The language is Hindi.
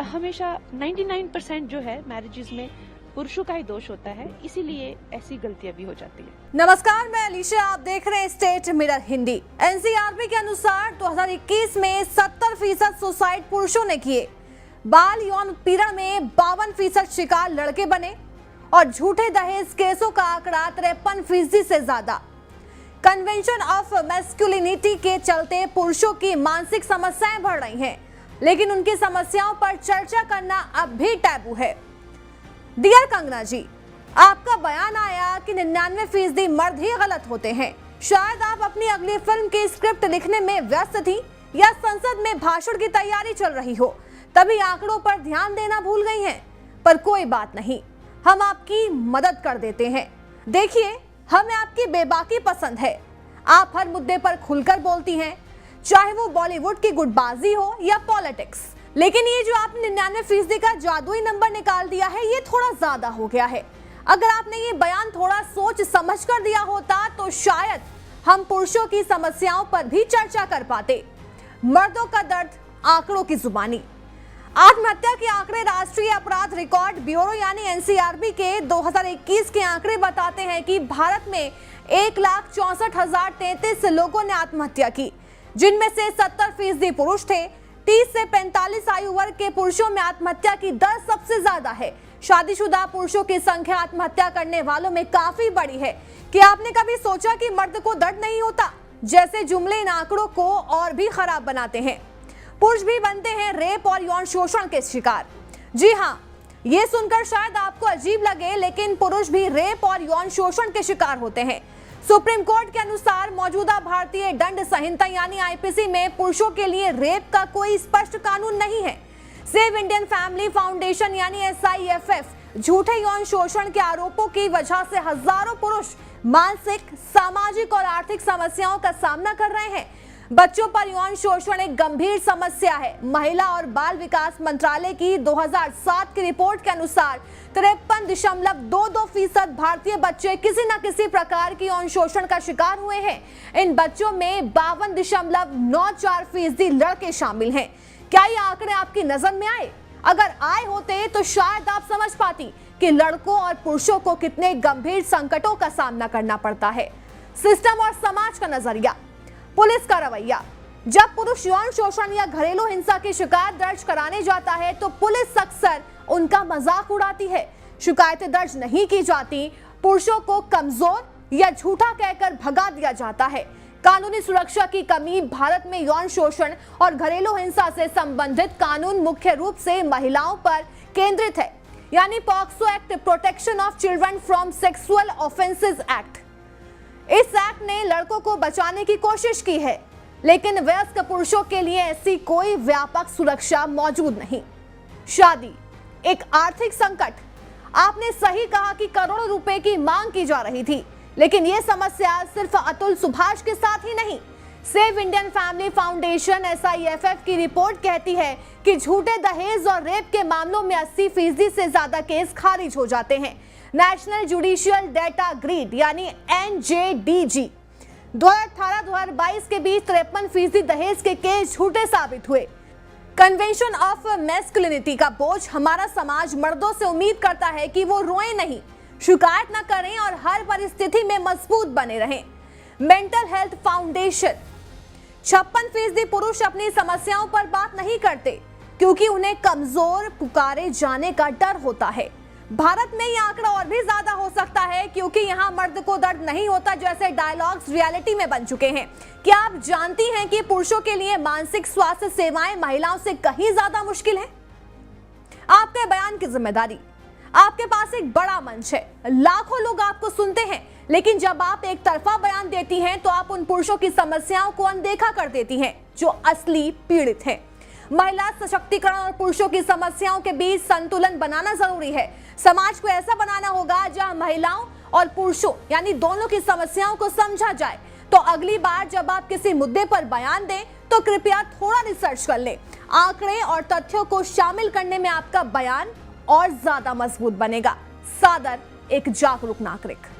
हमेशा 99% जो है मैरिजेस में पुरुषों का ही दोष होता है, इसीलिए ऐसी गलतियां भी हो जाती है। नमस्कार, मैं अलीशा, आप देख रहे हैं स्टेट मिरर हिंदी। एनसीआरबी के अनुसार 2021 में 70% सुसाइड पुरुषों ने किए। बाल यौन उत्पीड़न में 52% शिकार लड़के बने और झूठे दहेज केसों का आंकड़ा 53% से ज्यादा। कन्वेंशन ऑफ मैस्कुलिनिटी के चलते पुरुषों की मानसिक समस्याएं बढ़ रही हैं, लेकिन उनकी समस्याओं पर चर्चा करना अब भी टैबू है। डियर कंगना जी, आपका बयान आया कि 99% मर्द ही गलत होते हैं। शायद आप अपनी अगली फिल्म की स्क्रिप्ट लिखने में व्यस्त थी या संसद में भाषण की तैयारी चल रही हो, तभी आंकड़ों पर ध्यान देना भूल गई हैं। पर कोई बात नहीं, हम आपकी मदद कर देते हैं। देखिए, हमें आपकी बेबाकी पसंद है। आप हर मुद्दे पर खुलकर बोलती हैं, चाहे वो बॉलीवुड की गुटबाजी हो या पॉलिटिक्स। लेकिन ये जो आपने 99% का जादुई नंबर निकाल दिया है, ये थोड़ा ज्यादा हो गया है। अगर आपने ये बयान थोड़ा सोच समझ कर दिया होता तो शायद हम पुरुषों की समस्याओं पर भी चर्चा कर पाते। मर्दों का दर्द, आंकड़ों की जुबानी। आत्महत्या के आंकड़े राष्ट्रीय अपराध रिकॉर्ड ब्यूरो यानी एनसीआरबी के 2021 के आंकड़े बताते हैं कि भारत में 1,64,033 लोगों ने आत्महत्या की, जिनमें से 70% पुरुष थे। 30 से 45 आयु वर्ग के पुरुषों में आत्महत्या की दर सबसे ज्यादा है। शादीशुदा पुरुषों की संख्या आत्महत्या करने वालों में काफी बड़ी है। क्या आपने कभी सोचा कि मर्द को दर्द नहीं होता? जैसे जुमले इन आंकड़ों को और भी खराब बनाते हैं। पुरुष भी बनते हैं रेप और यौन शोषण के शिकार। जी हाँ, ये सुनकर शायद आपको अजीब लगे, लेकिन पुरुष भी रेप और यौन शोषण के शिकार होते हैं। सुप्रीम कोर्ट के अनुसार मौजूदा भारतीय दंड संहिता यानी आईपीसी में पुरुषों के लिए रेप का कोई स्पष्ट कानून नहीं है। सेव इंडियन फैमिली फाउंडेशन यानी SIFF झूठे यौन शोषण के आरोपों की वजह से हजारों पुरुष मानसिक, सामाजिक और आर्थिक समस्याओं का सामना कर रहे हैं। बच्चों पर यौन शोषण एक गंभीर समस्या है। महिला और बाल विकास मंत्रालय की 2007 की रिपोर्ट के अनुसार 53.22% भारतीय बच्चे किसी न किसी प्रकार की यौन शोषण का शिकार हुए हैं। इन बच्चों में 52.94% लड़के शामिल हैं। क्या ये आंकड़े आपकी नजर में आए? अगर आए होते तो शायद आप समझ पाती कि लड़कों और पुरुषों को कितने गंभीर संकटों का सामना करना पड़ता है। सिस्टम और समाज का नजरिया, पुलिस का रवैया। जब पुरुष यौन शोषण या घरेलू हिंसा की शिकायत दर्ज कराने जाता है तो पुलिस अक्सर उनका मजाक उड़ाती है। शिकायतें दर्ज नहीं की जाती, पुरुषों को कमजोर या झूठा कहकर भगा दिया जाता है। कानूनी सुरक्षा की कमी। भारत में यौन शोषण और घरेलू हिंसा से संबंधित कानून मुख्य रूप से महिलाओं पर केंद्रित है, यानी POCSO act, protection of children from sexual offences act. इस एक्ट ने लड़कों को बचाने की कोशिश की है, लेकिन वयस्क पुरुषों के लिए ऐसी कोई व्यापक सुरक्षा मौजूद नहीं। शादी एक आर्थिक संकट। आपने सही कहा कि करोड़ों रुपए की मांग की जा रही थी, लेकिन यह समस्या सिर्फ अतुल सुभाष के साथ ही नहीं। Save Indian family foundation SIFF की रिपोर्ट कहती है कि झूठे दहेज और रेप के मामलों में 80% से ज्यादा केस खारिज हो जाते हैं। नेशनल जुडिशियल डेटा ग्रिड यानी NJDG 2018-2022 के बीच 53% दहेज के केस झूठे साबित हुए। कन्वेंशन ऑफ मैस्कुलिनिटी का बोझ हमारा समाज मर्दों से उम्मीद करता है कि वो रोएं नहीं, शिकायत न करें और हर परिस्थिति में मजबूत बने रहें। मेंटल हेल्थ फाउंडेशन 56% पुरुष अपनी समस्याओं पर बात नहीं करते क्योंकि उन्हें कमजोर पुकारे जाने का डर होता है। भारत में यह आंकड़ा और भी ज्यादा हो सकता है क्योंकि यहाँ मर्द को दर्द नहीं होता जैसे डायलॉग्स रियलिटी में बन चुके हैं। क्या आप जानती हैं कि पुरुषों के लिए मानसिक स्वास्थ्य सेवाएं महिलाओं से कहीं ज्यादा मुश्किल है? आपके बयान की जिम्मेदारी। आपके पास एक बड़ा मंच है, लाखों लोग आपको सुनते हैं, लेकिन जब आप एक तरफा बयान देती हैं तो आप उन पुरुषों की समस्याओं को अनदेखा कर देती हैं जो असली पीड़ित हैं। महिला सशक्तिकरण और पुरुषों की समस्याओं के बीच संतुलन बनाना जरूरी है। समाज को ऐसा बनाना होगा जहां महिलाओं और पुरुषों यानी दोनों की समस्याओं को समझा जाए। तो अगली बार जब आप किसी मुद्दे पर बयान दें तो कृपया थोड़ा रिसर्च कर लें। आंकड़े और तथ्यों को शामिल करने में आपका बयान और ज्यादा मजबूत बनेगा। सादर, एक जागरूक नागरिक।